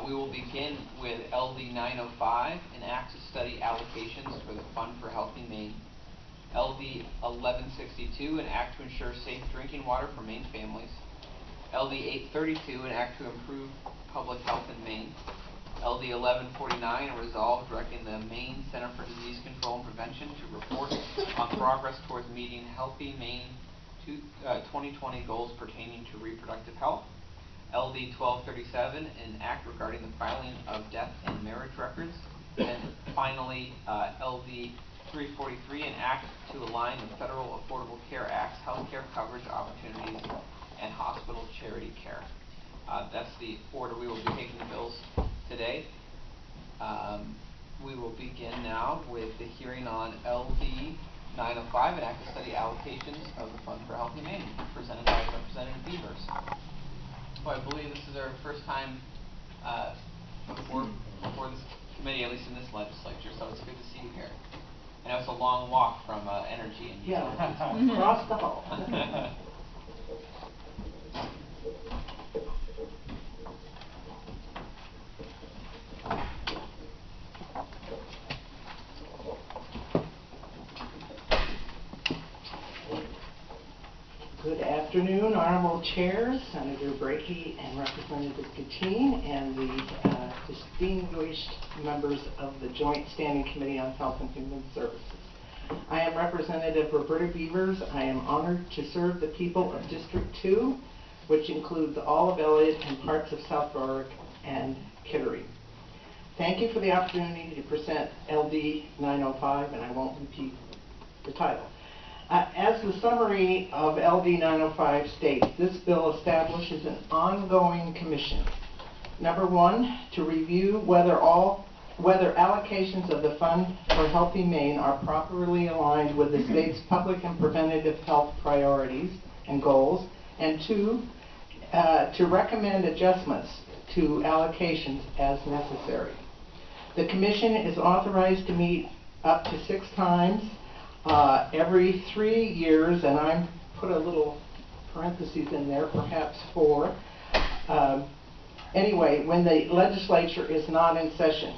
We will begin with LD 905, an act to study allocations for the Fund for Healthy Maine. LD 1162, an act to ensure safe drinking water for Maine families. LD 832, an act to improve public health in Maine. LD 1149, a resolve directing the Maine Center for Disease Control and Prevention to report on progress towards meeting Healthy Maine 2020 goals pertaining to reproductive health. LD 1237, an act regarding the filing of death and marriage records. And finally, LD 343, an act to align the Federal Affordable Care Act's healthcare coverage opportunities and hospital charity care. That's the order we will be taking the bills today. We will begin now with the hearing on LD 905, an act to study allocations of the Fund for Healthy Maine, presented by Representative Beavers. Well, I believe this is our first time before this committee, at least in this legislature, so it's good to see you here. I know it's a long walk from Energy and Utilities. Yeah, across the hall. Good afternoon, Honorable Chairs, Senator Becky and Representative Katine, and the distinguished members of the Joint Standing Committee on Health and Human Services. I am Representative Roberta Beavers. I am honored to serve the people of District 2, which includes all of Elliott and parts of South Berwick and Kittery. Thank you for the opportunity to present LD 905, and I won't repeat the title. As the summary of LD 905 states, this bill establishes an ongoing commission. Number one, to review whether allocations of the Fund for Healthy Maine are properly aligned with the state's public and preventative health priorities and goals, and two, to recommend adjustments to allocations as necessary. The commission is authorized to meet up to 6 times every 3 years, and I put a little parentheses in there, perhaps 4. Anyway, when the legislature is not in session.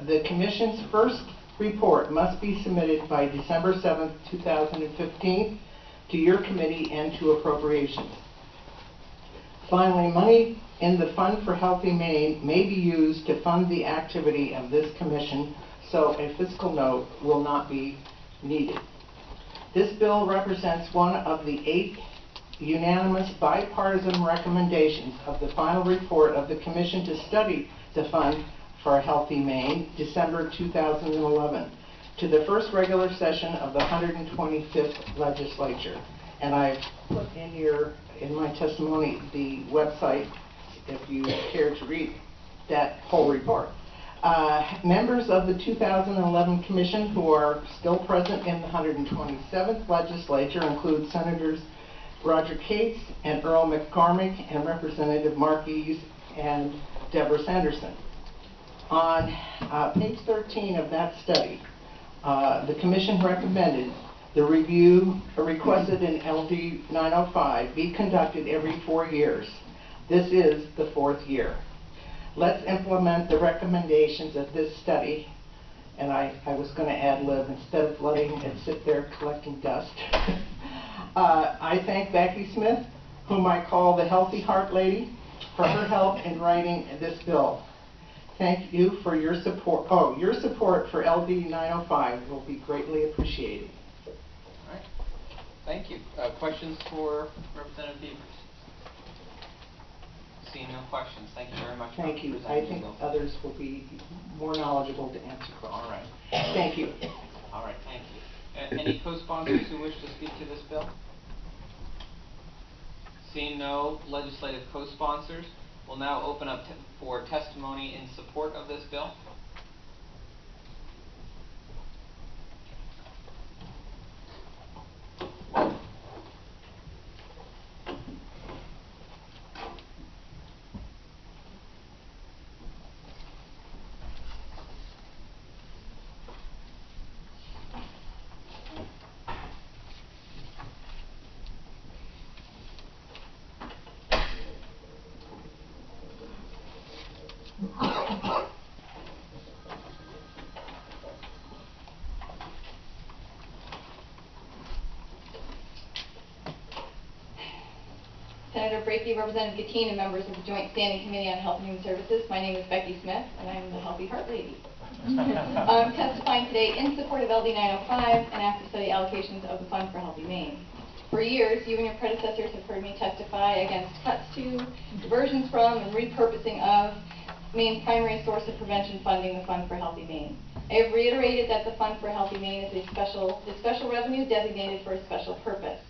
The commission's first report must be submitted by December 7th, 2015 to your committee and to appropriations. Finally, money in the Fund for Healthy Maine may be used to fund the activity of this commission, so a fiscal note will not be needed. This bill represents one of the 8 unanimous bipartisan recommendations of the final report of the Commission to study the Fund for Healthy Maine, December 2011, to the first regular session of the 125th legislature. And I've put in my testimony the website if you care to read that whole report. Members of the 2011 Commission who are still present in the 127th legislature include Senators Roger Cates and Earl McCormick and Representative Mark Eves and Deborah Sanderson. On page 13 of that study, the Commission recommended the review requested in LD 905 be conducted every 4 years. This is the 4th year. Let's implement the recommendations of this study, and I was going to ad-lib instead of letting it sit there collecting dust. I thank Becky Smith, whom I call the Healthy Heart Lady, for her help in writing this bill. Thank you for your support. Oh, your support for LD 905 will be greatly appreciated. All right. Thank you. Questions for Representative Beavers? Seeing no questions, thank you very much. Thank you. I think others will be more knowledgeable to answer questions. All right. Thank you. All right, thank you. Any co-sponsors who wish to speak to this bill? Seeing no legislative co-sponsors, we'll now open up for testimony in support of this bill. Breaky, Representative Gattine, and members of the Joint Standing Committee on Health and Human Services. My name is Becky Smith, and I'm the Healthy Heart Lady. I'm testifying today in support of LD 905, an act to study allocations of the Fund for Healthy Maine. For years, you and your predecessors have heard me testify against cuts to, diversions from, and repurposing of Maine's primary source of prevention funding, the Fund for Healthy Maine. I have reiterated that the Fund for Healthy Maine is special revenue designated for a special purpose.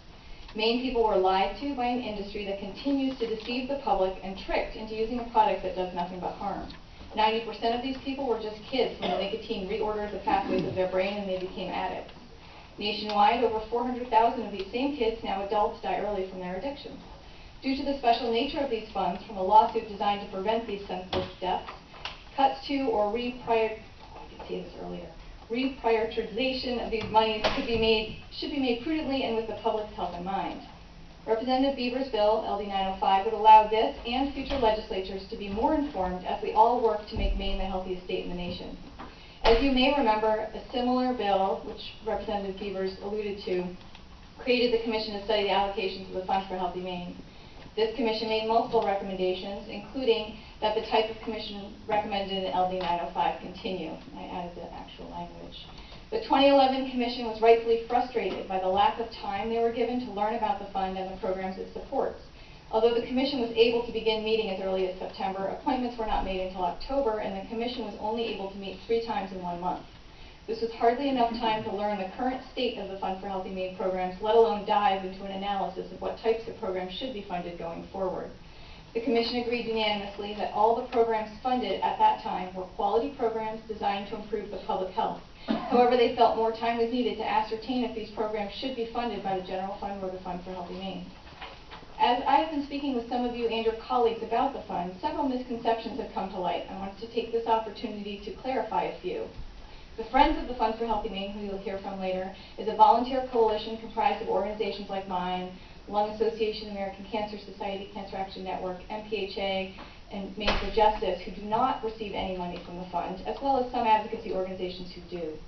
Maine people were lied to by an industry that continues to deceive the public and tricked into using a product that does nothing but harm. 90% of these people were just kids when the nicotine reordered the pathways of their brain and they became addicts. Nationwide, over 400,000 of these same kids, now adults, die early from their addictions. Due to the special nature of these funds, from a lawsuit designed to prevent these senseless deaths, cuts to or reprioritization of these monies should be made prudently and with the public's health in mind. Representative Beavers' bill, LD 905, would allow this and future legislatures to be more informed as we all work to make Maine the healthiest state in the nation. As you may remember, a similar bill, which Representative Beavers alluded to, created the commission to study the allocations of the Fund for Healthy Maine. This commission made multiple recommendations, including that the type of commission recommended in LD 905 continue. I added the actual language. The 2011 commission was rightfully frustrated by the lack of time they were given to learn about the fund and the programs it supports. Although the commission was able to begin meeting as early as September, appointments were not made until October, and the commission was only able to meet 3 times in 1 month. This was hardly enough time to learn the current state of the Fund for Healthy Maine programs, let alone dive into an analysis of what types of programs should be funded going forward. The commission agreed unanimously that all the programs funded at that time were quality programs designed to improve the public health. However, they felt more time was needed to ascertain if these programs should be funded by the general fund or the Fund for Healthy Maine. As I have been speaking with some of you and your colleagues about the fund, several misconceptions have come to light. I wanted to take this opportunity to clarify a few. The Friends of the Fund for Healthy Maine, who you'll hear from later, is a volunteer coalition comprised of organizations like mine, Lung Association, American Cancer Society, Cancer Action Network, MPHA, and Maine for Justice, who do not receive any money from the fund, as well as some advocacy organizations who do.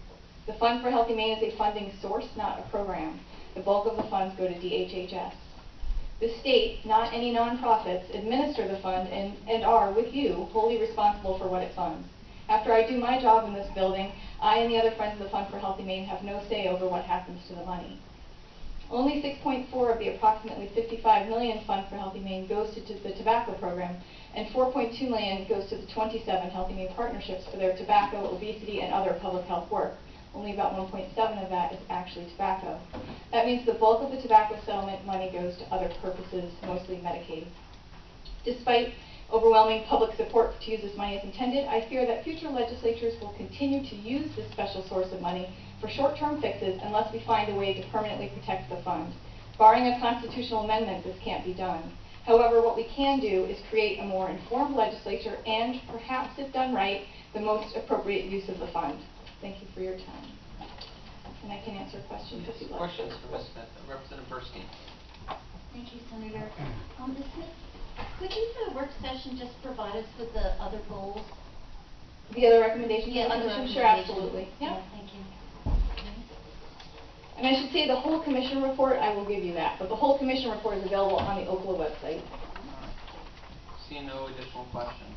The Fund for Healthy Maine is a funding source, not a program. The bulk of the funds go to HHS. The state, not any nonprofits, administer the fund and are, with you, wholly responsible for what it funds. After I do my job in this building, I and the other Friends of the Fund for Healthy Maine have no say over what happens to the money. Only 6.4 of the approximately $55 million Fund for Healthy Maine goes to the tobacco program, and $4.2 million goes to the 27 Healthy Maine partnerships for their tobacco, obesity, and other public health work. Only about 1.7 of that is actually tobacco. That means the bulk of the tobacco settlement money goes to other purposes, mostly Medicaid. Despite overwhelming public support to use this money as intended, I fear that future legislatures will continue to use this special source of money for short-term fixes unless we find a way to permanently protect the fund. Barring a constitutional amendment, this can't be done. However, what we can do is create a more informed legislature and, perhaps if done right, the most appropriate use of the fund. Thank you for your time. And I can answer questions if you'd like. Questions for Ms. Smith. Representative Burstein. Thank you, Senator. Ms. Smith, could you for the work session just provide us with the other goals? The other recommendations? Yeah, other Sure, recommendations. absolutely. Yeah. Thank you. And I should say the whole commission report, I will give you that, but the whole commission report is available on the OCLA website. Seeing no additional questions.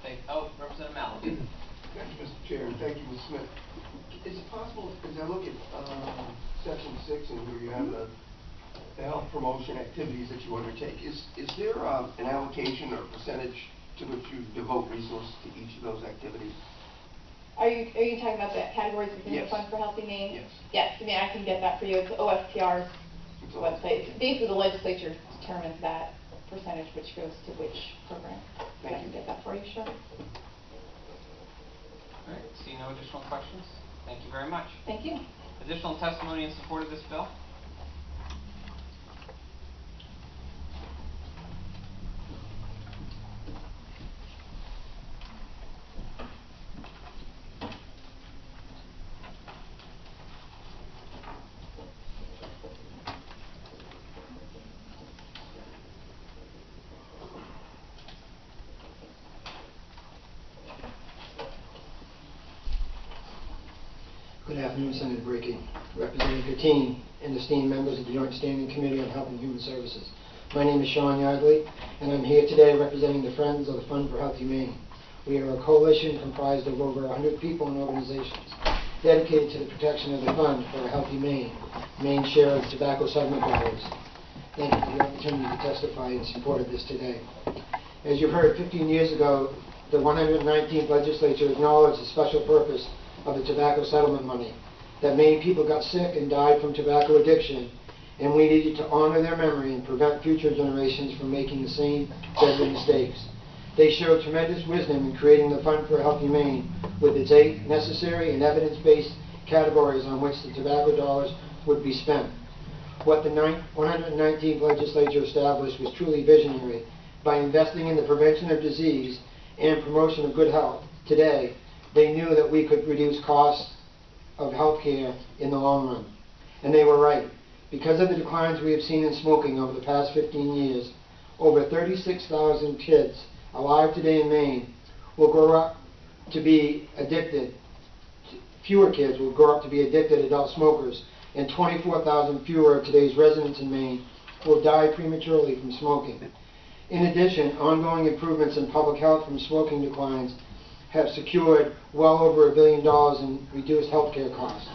Representative Malaby. Thank you, Mr. Chair, and thank you, Ms. Smith. Is it possible, as I look at section 6 and where you have the health promotion activities that you undertake, is there an allocation or percentage to which you devote resources to each of those activities? Are you talking about the categories within Yes. the Fund for Healthy Maine? Yes. Yes, I mean, I can get that for you. It's OFPR's website. Basically, the legislature determines that percentage which goes to which program. Thank I you. can get that for you, sure. All right, seeing no additional questions, thank you very much. Thank you. Additional testimony in support of this bill? Good afternoon, Senator Breaky, Representative Gattine, and esteemed members of the Joint Standing Committee on Health and Human Services. My name is Sean Yardley, and I'm here today representing the Friends of the Fund for Healthy Maine. We are a coalition comprised of over 100 people and organizations dedicated to the protection of the Fund for a Healthy Maine, Maine's share of tobacco settlement dollars. Thank you for the opportunity to testify in support of this today. As you heard, 15 years ago, the 119th Legislature acknowledged the special purpose of the tobacco settlement money, that Maine people got sick and died from tobacco addiction, and we needed to honor their memory and prevent future generations from making the same deadly mistakes. They showed tremendous wisdom in creating the Fund for a Healthy Maine with its 8 necessary and evidence-based categories on which the tobacco dollars would be spent. What the 119th Legislature established was truly visionary. By investing in the prevention of disease and promotion of good health today, they knew that we could reduce costs of health care in the long run. And they were right. Because of the declines we have seen in smoking over the past 15 years, over 36,000 kids alive today in Maine will grow up to be addicted. Fewer kids will grow up to be addicted adult smokers, and 24,000 fewer of today's residents in Maine will die prematurely from smoking. In addition, ongoing improvements in public health from smoking declines have secured well over $1 billion in reduced health care costs.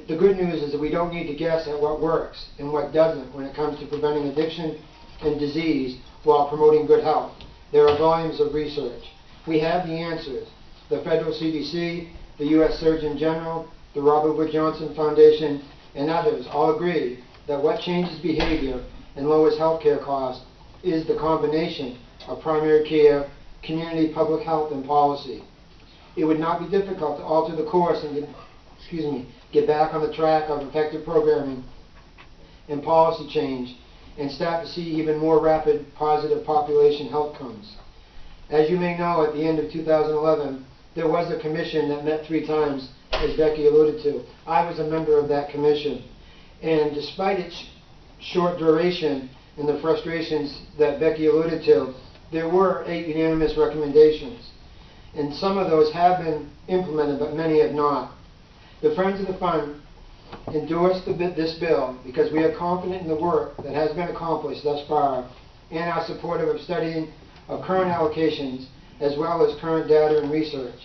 The good news is that we don't need to guess at what works and what doesn't when it comes to preventing addiction and disease while promoting good health. There are volumes of research. We have the answers. The federal CDC, the U.S. Surgeon General, the Robert Wood Johnson Foundation, and others all agree that what changes behavior and lowers health care costs is the combination of primary care, community public health, and policy. It would not be difficult to alter the course and get back on the track of effective programming and policy change and start to see even more rapid positive population health outcomes. As you may know, at the end of 2011, there was a commission that met 3 times, as Becky alluded to. I was a member of that commission, and despite its short duration and the frustrations that Becky alluded to, there were 8 unanimous recommendations, and some of those have been implemented, but many have not. The Friends of the Fund endorsed this bill because we are confident in the work that has been accomplished thus far and are supportive of studying of current allocations as well as current data and research.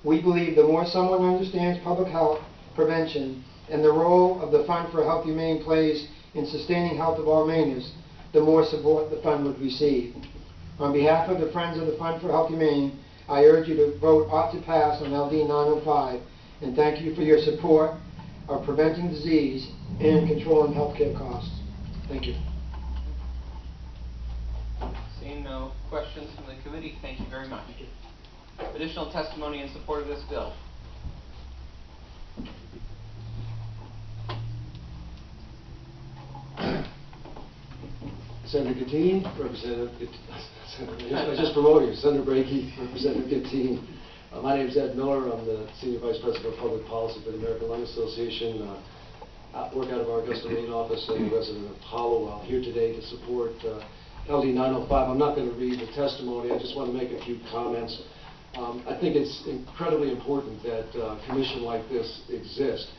We believe the more someone understands public health prevention and the role of the Fund for a Healthy Maine plays in sustaining health of all Mainers, the more support the fund would receive. On behalf of the Friends of the Fund for Healthy Maine, I urge you to vote ought to pass on LD 905, and thank you for your support of preventing disease and controlling healthcare costs. Thank you. Seeing no questions from the committee, thank you very much. Additional testimony in support of this bill. Senator Gattini, Representative I was just promoting Senator Brakey, Representative Gattini. My name is Ed Miller. I'm the Senior Vice President of Public Policy for the American Lung Association. I work out of our Augusta, Maine office and a resident of Hollowell. Here today to support LD 905. I'm not going to read the testimony. I just want to make a few comments. I think it's incredibly important that a commission like this exist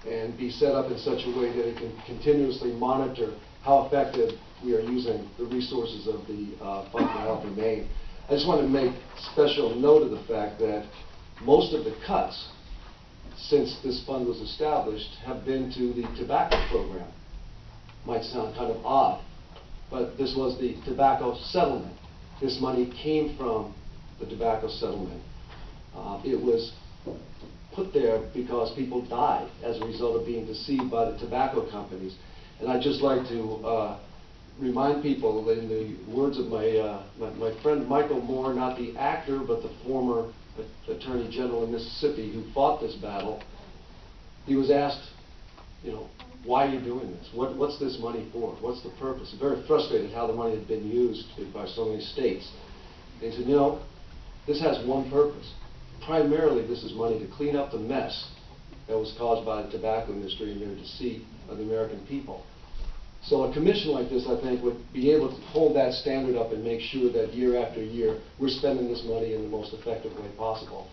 and be set up in such a way that it can continuously monitor how effective we are using the resources of the Fund for Healthy Maine. I just want to make special note of the fact that most of the cuts since this fund was established have been to the tobacco program. Might sound kind of odd, but this was the tobacco settlement. This money came from the tobacco settlement. It was put there because people died as a result of being deceived by the tobacco companies. And I'd just like to remind people, in the words of my friend Michael Moore, not the actor, but the former Attorney General in Mississippi who fought this battle, he was asked, why are you doing this? What's this money for? What's the purpose? Very frustrated how the money had been used by so many states. And he said, this has one purpose. Primarily, this is money to clean up the mess that was caused by the tobacco industry and their deceit of the American people. So a commission like this, I think, would be able to hold that standard up and make sure that year after year we're spending this money in the most effective way possible.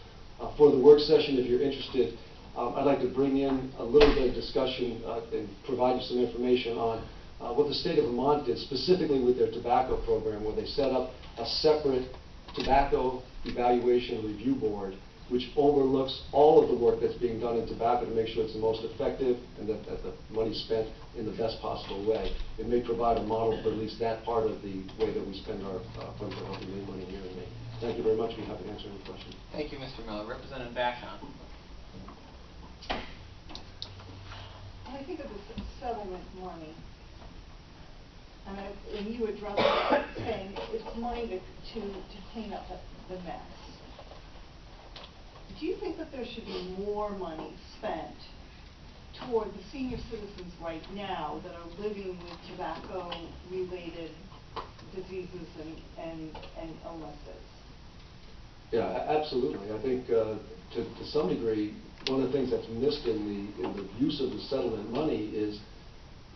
For the work session, if you're interested, I'd like to bring in a little bit of discussion and provide you some information on what the state of Vermont did, specifically with their tobacco program, where they set up a separate tobacco evaluation review board, which overlooks all of the work that's being done in tobacco to make sure it's the most effective and that the money's spent in the best possible way. It may provide a model for at least that part of the way that we spend our Fund for Healthy Maine money here in Maine. Thank you very much. I'd be happy to answer any questions. Thank you, Mr. Miller. Representative Vashon. I think of this as settlement money. And you addressed it saying it's money to clean up the mess. Do you think that there should be more money spent toward the senior citizens right now that are living with tobacco-related diseases and illnesses? Yeah, absolutely. I think to some degree, one of the things that's missed in the use of the settlement money is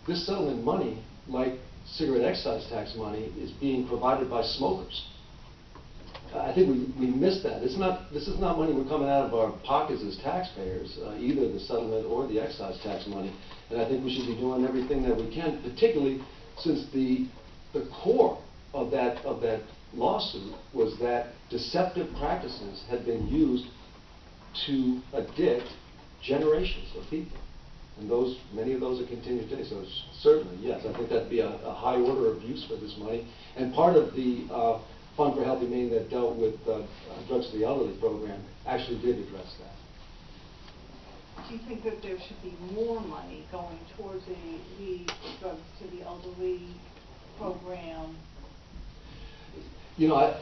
this settlement money, like cigarette excise tax money, is being provided by smokers. I think we missed that. This is not money we're coming out of our pockets as taxpayers, either the settlement or the excise tax money. And I think we should be doing everything that we can, particularly since the core of that lawsuit was that deceptive practices had been used to addict generations of people. And many of those are continued today. So certainly, yes, I think that'd be a high order of use for this money. And part of the Fund for Healthy Maine that dealt with drugs to the elderly program actually did address that. Do you think that there should be more money going towards the drugs to the elderly program? You know,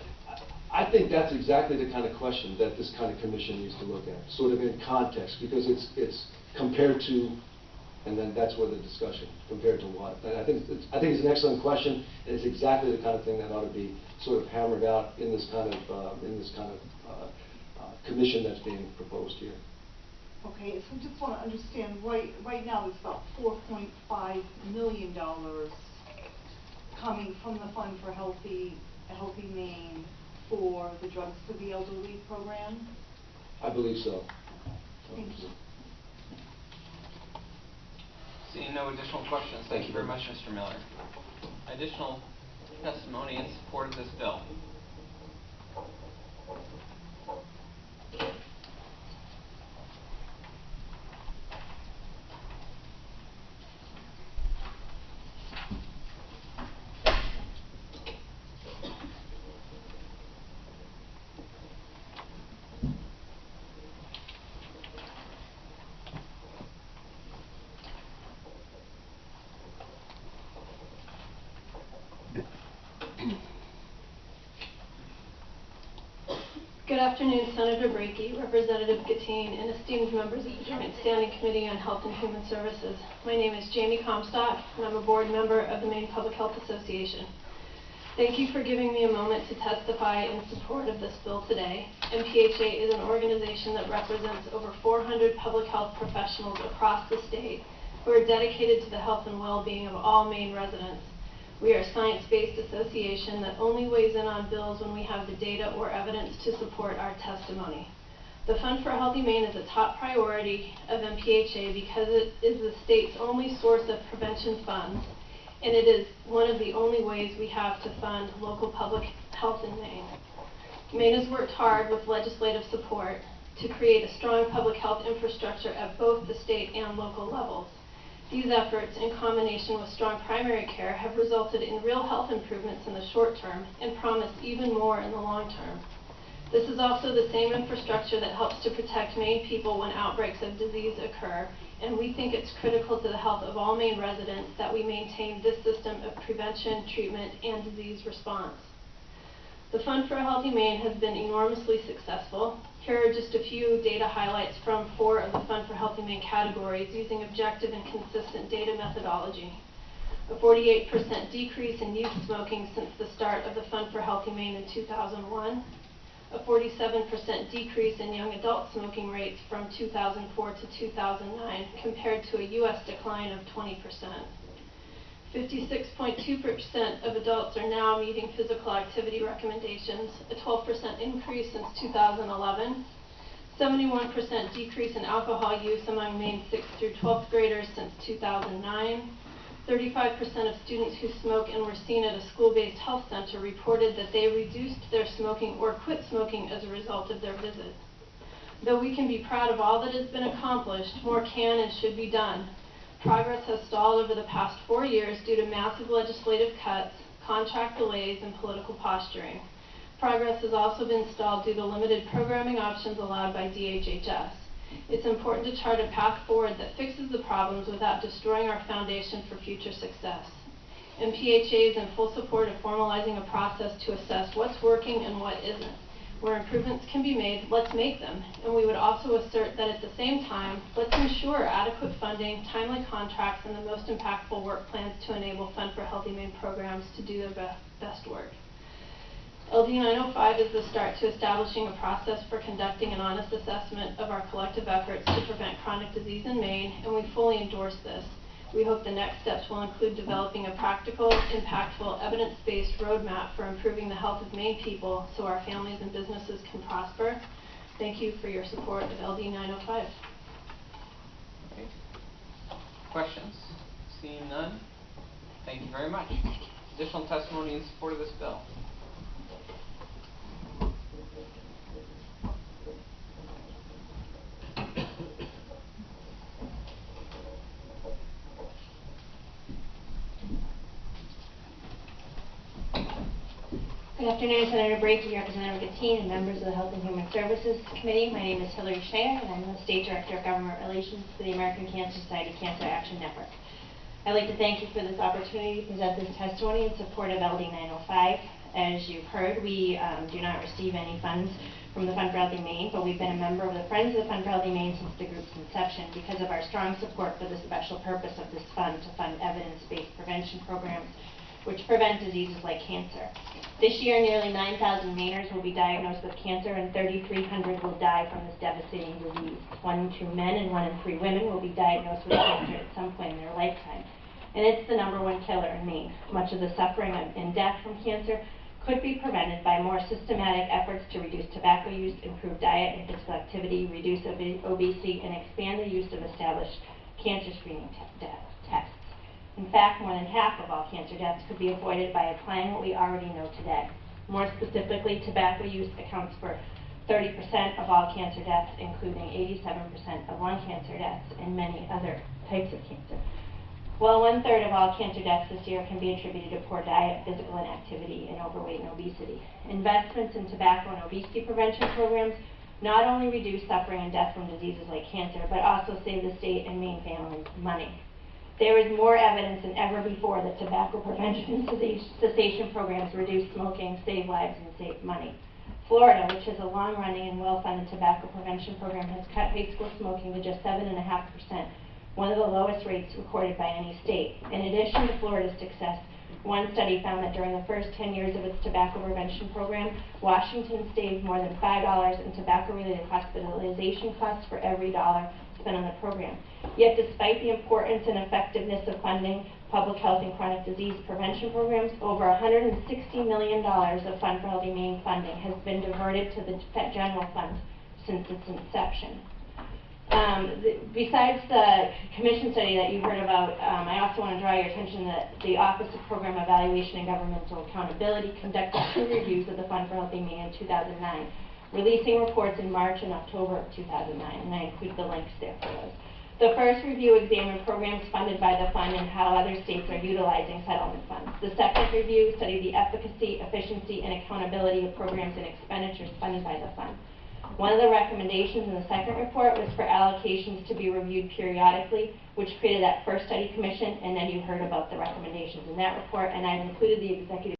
I think that's exactly the kind of question that this kind of commission needs to look at, sort of in context, because it's compared to, and then that's where the discussion, compared to what. And I think it's an excellent question, and it's exactly the kind of thing that ought to be sort of hammered out in this kind of commission that's being proposed here. Okay, so I just want to understand, right now there's about $4.5 million coming from the Fund for Healthy Maine for the drugs to the elderly program? I believe so. Thank you. Seeing no additional questions, thank you very much, Mr. Miller. Additional testimony in support of this bill. Good afternoon, Senator Brakey, Representative Gatine, and esteemed members of the Joint Standing Committee on Health and Human Services. My name is Jamie Comstock, and I'm a board member of the Maine Public Health Association. Thank you for giving me a moment to testify in support of this bill today. MPHA is an organization that represents over 400 public health professionals across the state who are dedicated to the health and well-being of all Maine residents. We are a science-based association that only weighs in on bills when we have the data or evidence to support our testimony. The Fund for Healthy Maine is a top priority of MPHA because it is the state's only source of prevention funds, and it is one of the only ways we have to fund local public health in Maine. Maine has worked hard with legislative support to create a strong public health infrastructure at both the state and local levels. These efforts, in combination with strong primary care, have resulted in real health improvements in the short term and promise even more in the long term. This is also the same infrastructure that helps to protect Maine people when outbreaks of disease occur, and we think it's critical to the health of all Maine residents that we maintain this system of prevention, treatment, and disease response. The Fund for Healthy Maine has been enormously successful. Here are just a few data highlights from 4 of the Fund for Healthy Maine categories using objective and consistent data methodology. A 48% decrease in youth smoking since the start of the Fund for Healthy Maine in 2001. A 47% decrease in young adult smoking rates from 2004 to 2009 compared to a U.S. decline of 20%. 56.2% of adults are now meeting physical activity recommendations, a 12% increase since 2011. 71% decrease in alcohol use among Maine 6th through 12th graders since 2009. 35% of students who smoke and were seen at a school-based health center reported that they reduced their smoking or quit smoking as a result of their visit. Though we can be proud of all that has been accomplished, more can and should be done. Progress has stalled over the past 4 years due to massive legislative cuts, contract delays, and political posturing. Progress has also been stalled due to limited programming options allowed by DHHS. It's important to chart a path forward that fixes the problems without destroying our foundation for future success. MPHA is in full support of formalizing a process to assess what's working and what isn't. Where improvements can be made, let's make them. And we would also assert that at the same time, let's ensure adequate funding, timely contracts, and the most impactful work plans to enable Fund for Healthy Maine programs to do their best work. LD 905 is the start to establishing a process for conducting an honest assessment of our collective efforts to prevent chronic disease in Maine, and we fully endorse this. We hope the next steps will include developing a practical, impactful, evidence-based roadmap for improving the health of Maine people so our families and businesses can prosper. Thank you for your support of LD 905. Okay. Questions? Seeing none? Thank you very much. Additional testimony in support of this bill. Good afternoon, Senator Breakey, Representative Gattine, and members of the Health and Human Services Committee. My name is Hillary Schneider, and I'm the State Director of Government Relations for the American Cancer Society Cancer Action Network. I'd like to thank you for this opportunity to present this testimony in support of LD 905. As you've heard, we do not receive any funds from the Fund for Healthy Maine, but we've been a member of the Friends of the Fund for Healthy Maine since the group's inception because of our strong support for the special purpose of this fund to fund evidence-based prevention programs which prevent diseases like cancer. This year, nearly 9,000 Mainers will be diagnosed with cancer and 3,300 will die from this devastating disease. 1 in 2 men and 1 in 3 women will be diagnosed with cancer at some point in their lifetime. And it's the #1 killer in Maine. Much of the suffering and death from cancer could be prevented by more systematic efforts to reduce tobacco use, improve diet and physical activity, reduce obesity, and expand the use of established cancer screening tests. In fact, more than half of all cancer deaths could be avoided by applying what we already know today. More specifically, tobacco use accounts for 30% of all cancer deaths, including 87% of lung cancer deaths and many other types of cancer. Well, 1/3 of all cancer deaths this year can be attributed to poor diet, physical inactivity, and overweight and obesity. Investments in tobacco and obesity prevention programs not only reduce suffering and death from diseases like cancer, but also save the state and Maine families money. There is more evidence than ever before that tobacco prevention and cessation programs reduce smoking, save lives, and save money. Florida, which has a long-running and well-funded tobacco prevention program, has cut high school smoking to just 7.5%, one of the lowest rates recorded by any state. In addition to Florida's success, one study found that during the first 10 years of its tobacco prevention program, Washington saved more than $5 in tobacco-related hospitalization costs for every dollar spent on the program. Yet despite the importance and effectiveness of funding public health and chronic disease prevention programs, over $160 million of Fund for Healthy Maine funding has been diverted to the general fund since its inception. Besides the commission study that you heard about, I also want to draw your attention that the Office of Program Evaluation and Governmental Accountability conducted 2 reviews of the Fund for Healthy Maine in 2009, releasing reports in March and October of 2009, and I include the links there for those. The first review examined programs funded by the fund and how other states are utilizing settlement funds. The second review studied the efficacy, efficiency, and accountability of programs and expenditures funded by the fund. One of the recommendations in the second report was for allocations to be reviewed periodically, which created that first study commission, and then you heard about the recommendations in that report, and I've included the executive